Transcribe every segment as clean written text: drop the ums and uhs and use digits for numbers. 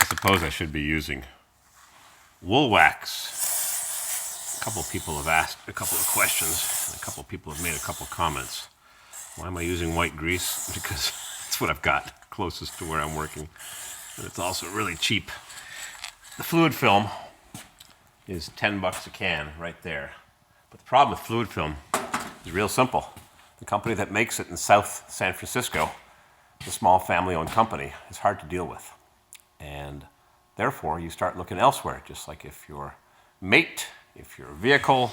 suppose I should be using wool wax. A couple of people have asked a couple of questions, and a couple of people have made a couple of comments. Why am I using white grease? Because that's what I've got closest to where I'm working. And it's also really cheap. The fluid film is 10 bucks a can right there. But the problem with fluid film is real simple. The company that makes it in South San Francisco, the small family-owned company, is hard to deal with. And therefore, you start looking elsewhere, just like if your mate, if your vehicle,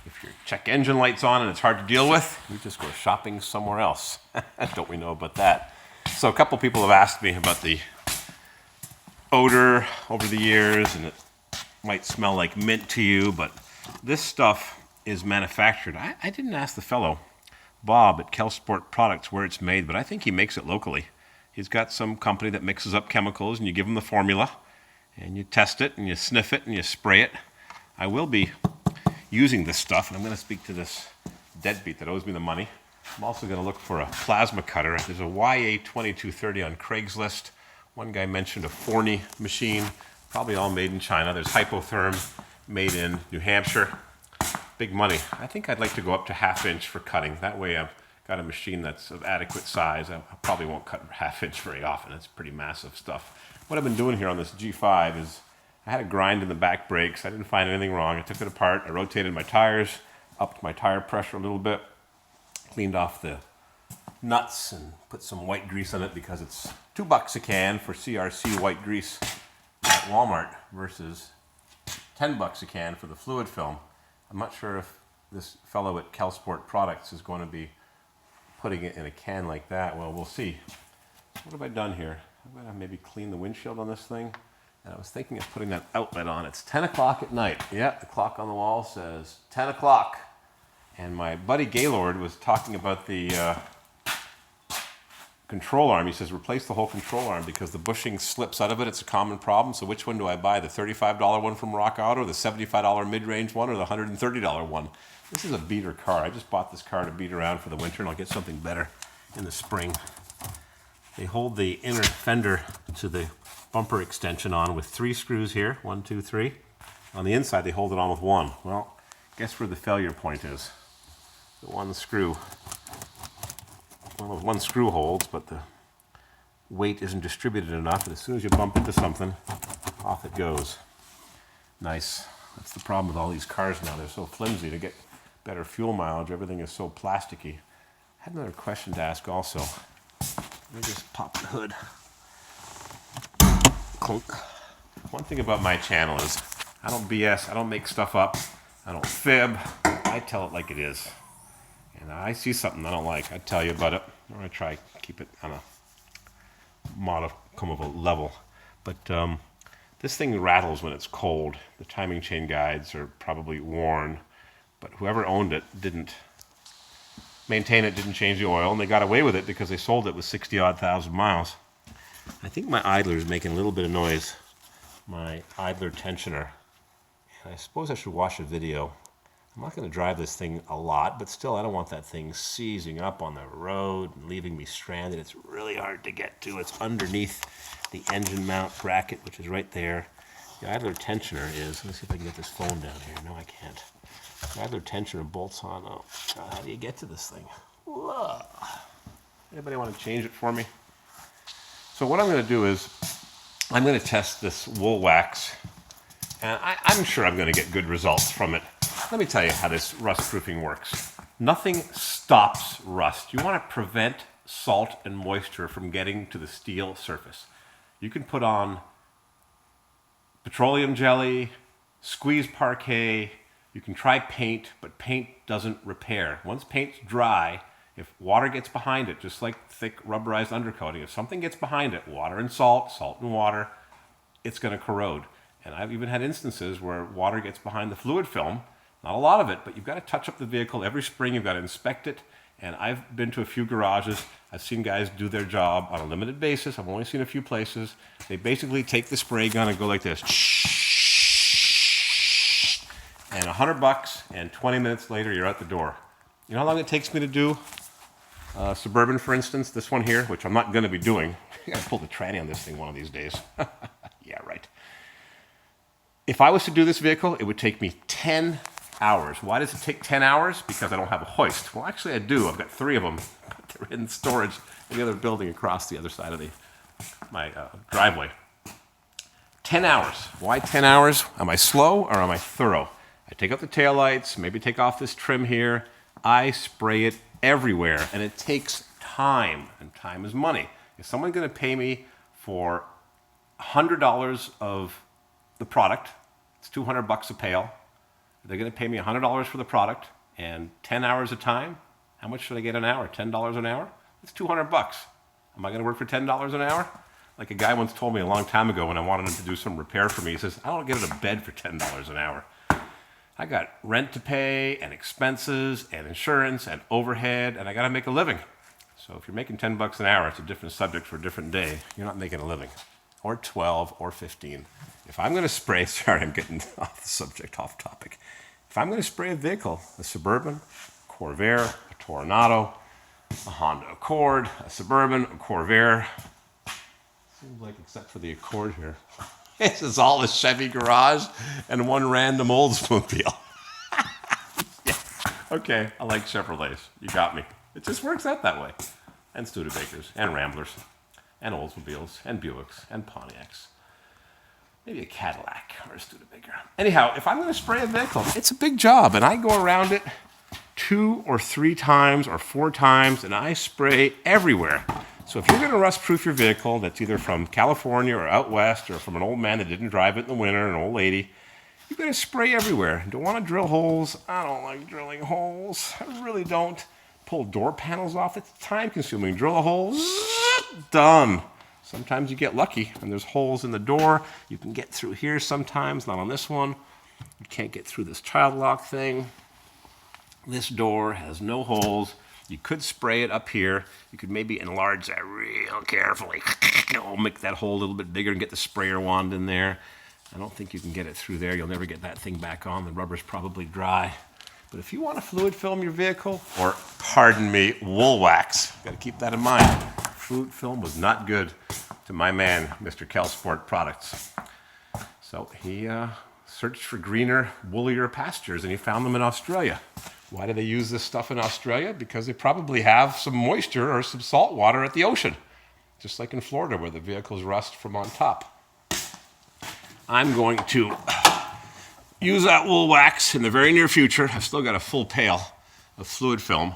if your check engine light's on and it's hard to deal with, you just go shopping somewhere else. Don't we know about that? So a couple people have asked me about the odor over the years, and it might smell like mint to you, but this stuff is manufactured. I didn't ask the fellow, Bob at Kelsport Products, where it's made, but I think he makes it locally. He's got some company that mixes up chemicals, and you give him the formula, and you test it, and you sniff it, and you spray it. I will be using this stuff, and I'm going to speak to this deadbeat that owes me the money. I'm also going to look for a plasma cutter. There's a YA2230 on Craigslist. One guy mentioned a Forney machine, probably all made in China. There's Hypotherm, made in New Hampshire. Big money. I think I'd like to go up to 1/2 inch for cutting. That way I've got a machine that's of adequate size. I probably won't cut 1/2 inch very often. It's pretty massive stuff. What I've been doing here on this G5 is I had a grind in the back brakes. I didn't find anything wrong. I took it apart. I rotated my tires, upped my tire pressure a little bit, cleaned off the nuts and put some white grease on it because it's $2 a can for CRC white grease at Walmart versus $10 a can for the fluid film. I'm not sure if this fellow at Kelsport Products is going to be putting it in a can like that. Well, we'll see. What have I done here? I'm going to maybe clean the windshield on this thing. And I was thinking of putting that outlet on. It's 10 o'clock at night. Yeah, the clock on the wall says 10 o'clock. And my buddy Gaylord was talking about the control arm. He says, replace the whole control arm because the bushing slips out of it. It's a common problem. So which one do I buy? The $35 one from Rock Auto, the $75 mid-range one, or the $130 one? This is a beater car. I just bought this car to beat around for the winter, and I'll get something better in the spring. They hold the inner fender to the bumper extension on with 3 screws here. 1, 2, 3. On the inside, they hold it on with 1. Well, guess where the failure point is? The one screw. Well, one screw holds, but the weight isn't distributed enough, and as soon as you bump into something, off it goes. Nice. That's the problem with all these cars now. They're so flimsy. To get better fuel mileage, everything is so plasticky. I had another question to ask also. Let me just pop the hood. Clunk. One thing about my channel is I don't BS, I don't make stuff up, I don't fib, I tell it like it is. And I see something I don't like, I tell you about it. I'm going to try to keep it on a modicum of a level. But this thing rattles when it's cold. The timing chain guides are probably worn, but whoever owned it didn't maintain it, didn't change the oil, and they got away with it because they sold it with 60-odd thousand miles. I think my idler is making a little bit of noise, my idler tensioner. And I suppose I should watch a video. I'm not going to drive this thing a lot, but still I don't want that thing seizing up on the road and leaving me stranded. It's really hard to get to. It's underneath the engine mount bracket, which is right there. The idler tensioner is, let's see if I can get this phone down here. No, I can't. The idler tensioner bolts on. Oh, God, how do you get to this thing? Whoa. Anybody want to change it for me? So what I'm going to do is I'm going to test this wool wax, and I'm sure I'm going to get good results from it. Let me tell you how this rust proofing works. Nothing stops rust. You want to prevent salt and moisture from getting to the steel surface. You can put on petroleum jelly, squeeze parquet, you can try paint, but paint doesn't repair. Once paint's dry, if water gets behind it, just like thick rubberized undercoating, if something gets behind it, water and salt, salt and water, it's going to corrode. And I've even had instances where water gets behind the fluid film. Not a lot of it, but you've got to touch up the vehicle every spring. You've got to inspect it. And I've been to a few garages. I've seen guys do their job on a limited basis. I've only seen a few places. They basically take the spray gun and go like this. And $100, and 20 minutes later, you're at the door. You know how long it takes me to do Suburban, for instance? This one here, which I'm not going to be doing. I got to pull the tranny on this thing one of these days. Yeah, right. If I was to do this vehicle, it would take me 10 hours. Why does it take 10 hours? Because I don't have a hoist. Well, actually I do. I've got 3 of them, but they're in storage in the other building across the other side of my driveway. 10 hours. Why 10 hours? Am I slow or am I thorough? I take out the taillights, maybe take off this trim here. I spray it everywhere, and it takes time, and time is money. Is someone going to pay me for $100 of the product? It's $200 a pail. They're going to pay me $100 for the product and 10 hours of time. How much should I get an hour? $10 an hour? It's $200. Am I going to work for $10 an hour? Like a guy once told me a long time ago when I wanted him to do some repair for me. He says, I don't get out of bed for $10 an hour. I got rent to pay and expenses and insurance and overhead, and I got to make a living. So if you're making $10 an hour, it's a different subject for a different day. You're not making a living, or 12 or 15. If I'm going to spray, sorry, I'm getting off the subject, off topic. If I'm going to spray a vehicle, a Suburban, a Corvair, a Toronado, a Honda Accord, a Suburban, a Corvair, seems like except for the Accord here, this is all a Chevy garage and one random Oldsmobile. Yeah. Okay, I like Chevrolets. You got me. It just works out that way. And Studebakers, and Ramblers, and Oldsmobiles, and Buicks, and Pontiacs. Maybe a Cadillac or a Studebaker. Anyhow, if I'm going to spray a vehicle, it's a big job, and I go around it 2 or 3 times or 4 times, and I spray everywhere. So if you're going to rust-proof your vehicle that's either from California or out west or from an old man that didn't drive it in the winter, an old lady, you've got to spray everywhere. Don't want to drill holes. I don't like drilling holes. I really don't. Pull door panels off. It's time-consuming. Drill a hole. Done. Sometimes you get lucky and there's holes in the door. You can get through here sometimes, not on this one. You can't get through this child lock thing. This door has no holes. You could spray it up here. You could maybe enlarge that real carefully. Make that hole a little bit bigger and get the sprayer wand in there. I don't think you can get it through there. You'll never get that thing back on. The rubber's probably dry. But if you want to fluid film your vehicle, or pardon me, wool wax, got to keep that in mind. Fluid film was not good to my man, Mr. Kelsport Products. So he searched for greener, woollier pastures, and he found them in Australia. Why do they use this stuff in Australia? Because they probably have some moisture or some salt water at the ocean, just like in Florida where the vehicles rust from on top. I'm going to use that wool wax in the very near future. I've still got a full pail of fluid film,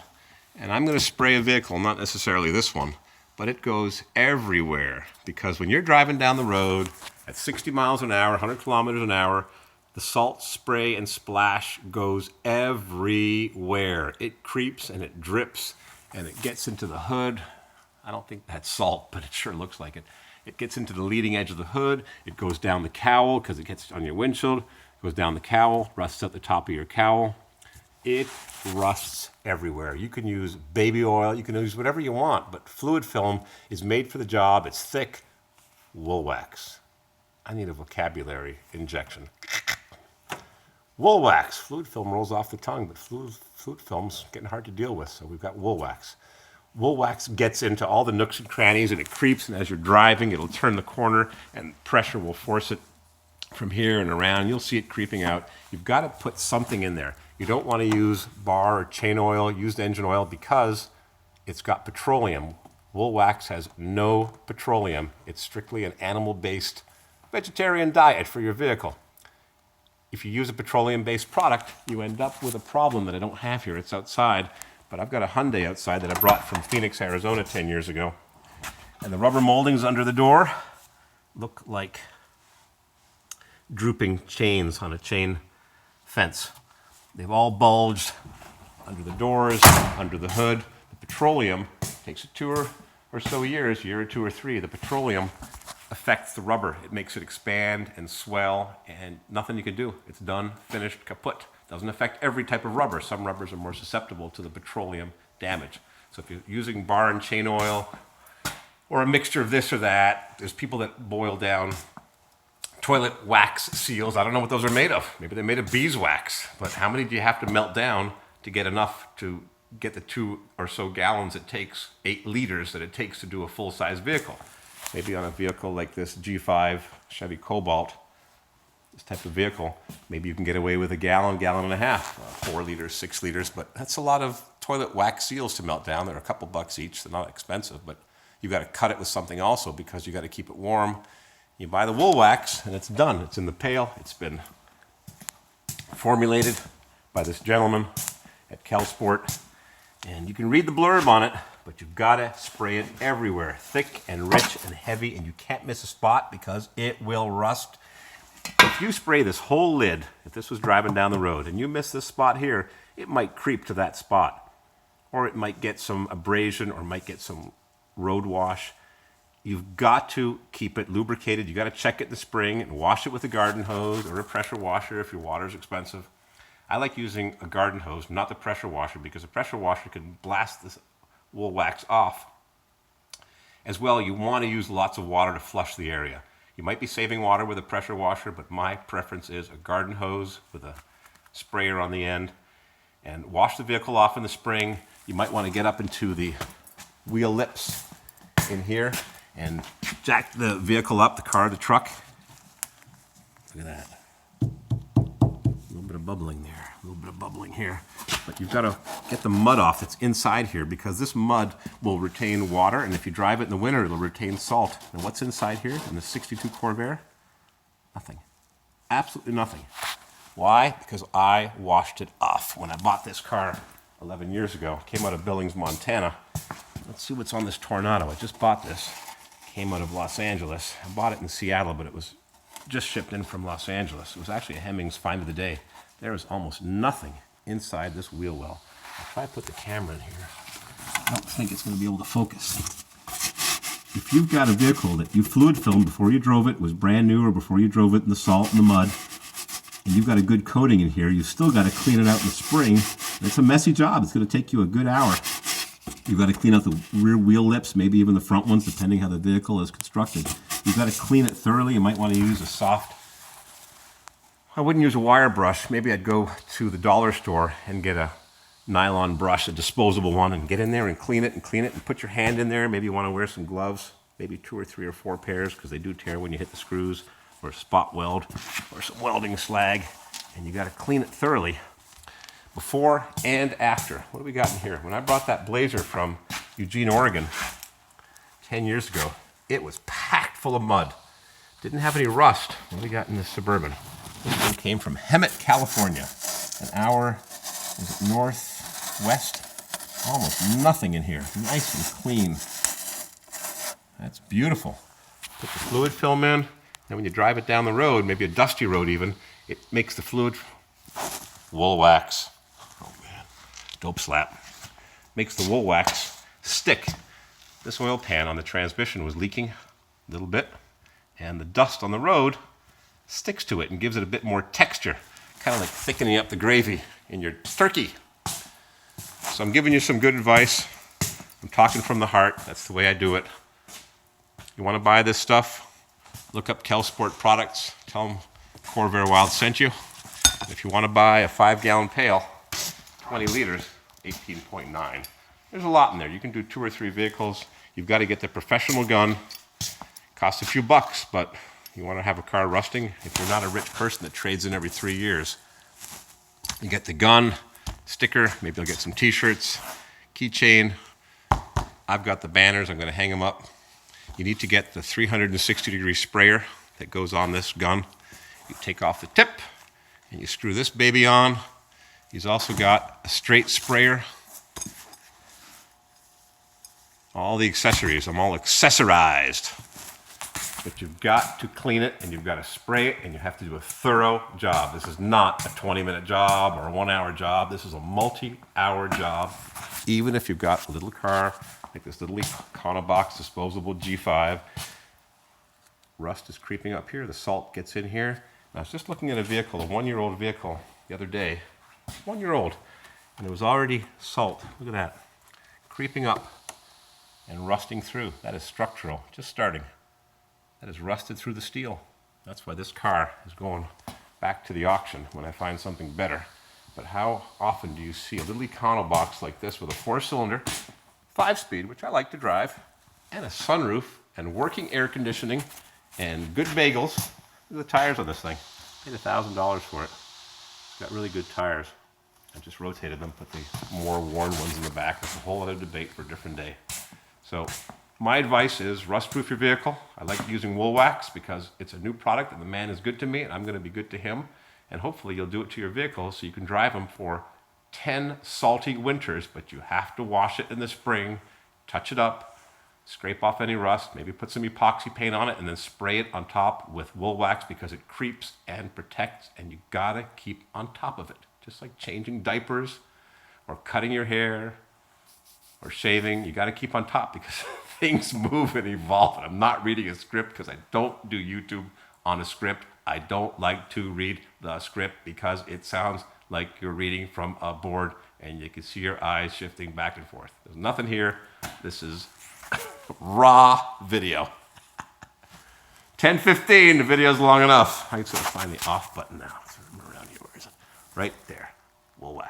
and I'm going to spray a vehicle, not necessarily this one, but it goes everywhere, because when you're driving down the road at 60 miles an hour, 100 kilometers an hour, the salt spray and splash goes everywhere. It creeps and it drips and it gets into the hood. I don't think that's salt, but it sure looks like it. It gets into the leading edge of the hood. It goes down the cowl because it gets on your windshield. It goes down the cowl, rusts at the top of your cowl. It rusts everywhere. You can use baby oil. You can use whatever you want, but fluid film is made for the job. It's thick. Wool wax. I need a vocabulary injection. Wool wax. Fluid film rolls off the tongue, but fluid film's getting hard to deal with, so we've got wool wax. Wool wax gets into all the nooks and crannies, and it creeps, and as you're driving, it'll turn the corner, and pressure will force it from here and around. You'll see it creeping out. You've got to put something in there. You don't want to use bar or chain oil, used engine oil, because it's got petroleum. Wool wax has no petroleum. It's strictly an animal-based vegetarian diet for your vehicle. If you use a petroleum-based product, you end up with a problem that I don't have here. It's outside, but I've got a Hyundai outside that I brought from Phoenix, Arizona 10 years ago. And the rubber moldings under the door look like drooping chains on a chain fence. They've all bulged under the doors, under the hood. The petroleum takes a 2 or so years, year or 2 or 3. The petroleum affects the rubber. It makes it expand and swell, and nothing you can do. It's done, finished, kaput. Doesn't affect every type of rubber. Some rubbers are more susceptible to the petroleum damage. So if you're using bar and chain oil or a mixture of this or that, there's people that boil down toilet wax seals. I don't know what those are made of. Maybe they're made of beeswax, but how many do you have to melt down to get enough to get the 2 or so gallons it takes, 8 liters that it takes to do a full-size vehicle? Maybe on a vehicle like this G5 Chevy Cobalt, this type of vehicle, maybe you can get away with a gallon, gallon and a half, 4 liters, 6 liters, but that's a lot of toilet wax seals to melt down. They're a couple bucks each. They're not expensive, but you've got to cut it with something also because you got to keep it warm. You buy the wool wax and it's done. It's in the pail. It's been formulated by this gentleman at CalSport, and you can read the blurb on it, but you've got to spray it everywhere, thick and rich and heavy, and you can't miss a spot because it will rust. If you spray this whole lid, if this was driving down the road and you miss this spot here, it might creep to that spot, or it might get some abrasion, or might get some road wash. You've got to keep it lubricated. You got to check it in the spring and wash it with a garden hose or a pressure washer if your water's expensive. I like using a garden hose, not the pressure washer, because the pressure washer can blast this wool wax off. As well, you want to use lots of water to flush the area. You might be saving water with a pressure washer, but my preference is a garden hose with a sprayer on the end. And wash the vehicle off in the spring. You might want to get up into the wheel lips in here and jack the vehicle up, the car, the truck. Look at that. A little bit of bubbling there, a little bit of bubbling here. But you've got to get the mud off that's inside here, because this mud will retain water, and if you drive it in the winter, it'll retain salt. And what's inside here in the 62 Corvair? Nothing. Absolutely nothing. Why? Because I washed it off when I bought this car 11 years ago. It came out of Billings, Montana. Let's see what's on this Tornado. I just bought this. Came out of Los Angeles. I bought it in Seattle, but it was just shipped in from Los Angeles. It was actually a Hemmings find of the day. There is almost nothing inside this wheel well. I'll try to put the camera in here. I don't think it's going to be able to focus. If you've got a vehicle that you fluid filmed before you drove it, was brand new, or before you drove it in the salt and the mud, and you've got a good coating in here, you've still got to clean it out in the spring. It's a messy job. It's going to take you a good hour. You've got to clean out the rear wheel lips, maybe even the front ones, depending how the vehicle is constructed. You've got to clean it thoroughly. You might want to use a soft, I wouldn't use a wire brush. Maybe I'd go to the dollar store and get a nylon brush, a disposable one, and get in there and clean it and put your hand in there. Maybe you want to wear some gloves, maybe 2 or 3 or 4 pairs, because they do tear when you hit the screws, or spot weld, or some welding slag. And you got to clean it thoroughly before and after. What do we got in here? When I brought that Blazer from Eugene, Oregon 10 years ago, it was packed full of mud. Didn't have any rust. What do we got in this Suburban? This one came from Hemet, California. An hour, is it northwest? Almost nothing in here. Nice and clean. That's beautiful. Put the fluid film in, and when you drive it down the road, maybe a dusty road even, it makes the fluid wool wax. Oh man, dope slap. Makes the wool wax stick. This oil pan on the transmission was leaking a little bit, and the dust on the road sticks to it and gives it a bit more texture, kind of like thickening up the gravy in your turkey. So I'm giving you some good advice. I'm talking from the heart. That's the way I do it. You want to buy this stuff? Look up CalSport products. Tell them Corvair Wild sent you. And if you want to buy a 5-gallon pail, 20 liters, 18.9. There's a lot in there. You can do 2 or 3 vehicles. You've got to get the professional gun. Costs a few bucks, but you want to have a car rusting. If you're not a rich person that trades in every 3 years, you get the gun, sticker, maybe you'll get some t-shirts, keychain. I've got the banners. I'm going to hang them up. You need to get the 360-degree sprayer that goes on this gun. You take off the tip, and you screw this baby on. He's also got a straight sprayer. All the accessories. I'm all accessorized. But you've got to clean it, and you've got to spray it, and you have to do a thorough job. This is not a 20-minute job or a 1-hour job. This is a multi-hour job. Even if you've got a little car, like this little Econobox disposable G5, rust is creeping up here. The salt gets in here. And I was just looking at a vehicle, a 1-year-old vehicle, the other day. 1-year-old. And it was already salt. Look at that. Creeping up and rusting through. That is structural. Just starting. That is rusted through the steel. That's why this car is going back to the auction when I find something better. But how often do you see a little Econobox like this with a 4-cylinder, 5-speed, which I like to drive, and a sunroof, and working air conditioning, and good bagels? Look at the tires on this thing. Paid $1,000 for it. Got really good tires. I just rotated them, put the more worn ones in the back. That's a whole other debate for a different day. So my advice is rust-proof your vehicle. I like using WOOLWAX because it's a new product and the man is good to me and I'm going to be good to him. And hopefully you'll do it to your vehicle so you can drive them for 10 salty winters, but you have to wash it in the spring, touch it up, scrape off any rust, maybe put some epoxy paint on it and then spray it on top with WOOLWAX because it creeps and protects and you gotta keep on top of it. Just like changing diapers or cutting your hair or shaving, you got to keep on top because things move and evolve. And I'm not reading a script because I don't do YouTube on a script. I don't like to read the script because it sounds like you're reading from a board and you can see your eyes shifting back and forth. There's nothing here. This is raw video. 10:15, the video's long enough. I just gotta find the off button now. Around here, where is it? Right there, WOOLWAX.